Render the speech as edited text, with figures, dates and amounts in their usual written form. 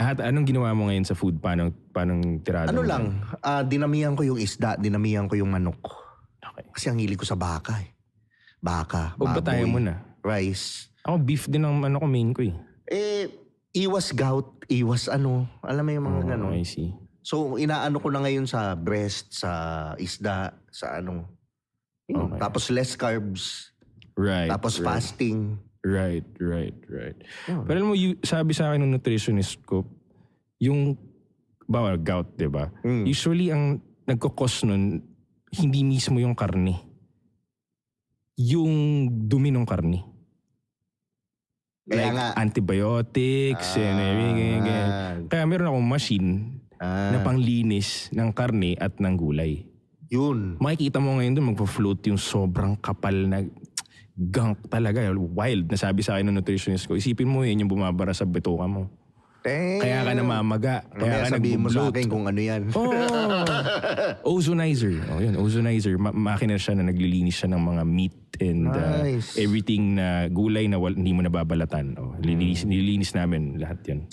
At anong ginawa mo ngayon sa food? Paano tirada Ano mo? lang, dinamihan ko yung isda, dinamihan ko yung manok. Okay. Kasi ang hilig ko sa baka eh. Baka, O ba tayo baboy, muna? rice. Ako beef din ang ano ko, main ko eh. Iwas gout, iwas ano, alam mo yung mga ganon. I see. So, inaano ko na ngayon sa breast, sa isda, sa ano. Yun. Okay. Tapos less carbs, Right. tapos right. fasting. Right. Yun. Pero alam mo, sabi sa akin ng nutritionist ko, yung, bawal, gout, di ba? Usually, ang nagkakos nun, hindi mismo yung karne. Yung dumi ng karne. Kaya like nga. antibiotics and everything. Kaya meron akong machine na panglinis ng karne at ng gulay. Yun. Makikita mo ngayon doon magpa-float yung sobrang kapal na gunk talaga. Wild. Nasabi sa akin ng nutritionist ko, isipin mo yun yung bumabara sa bituka mo. Kaya ka namamaga. Kaya ka sabihin mo sa nag-bloat. akin kung ano yan. Ozonizer. Yun, ozonizer. Makina siya na naglilinis siya ng mga meat and Nice. everything na gulay na hindi mo nababalatan. Nililinis namin lahat yan.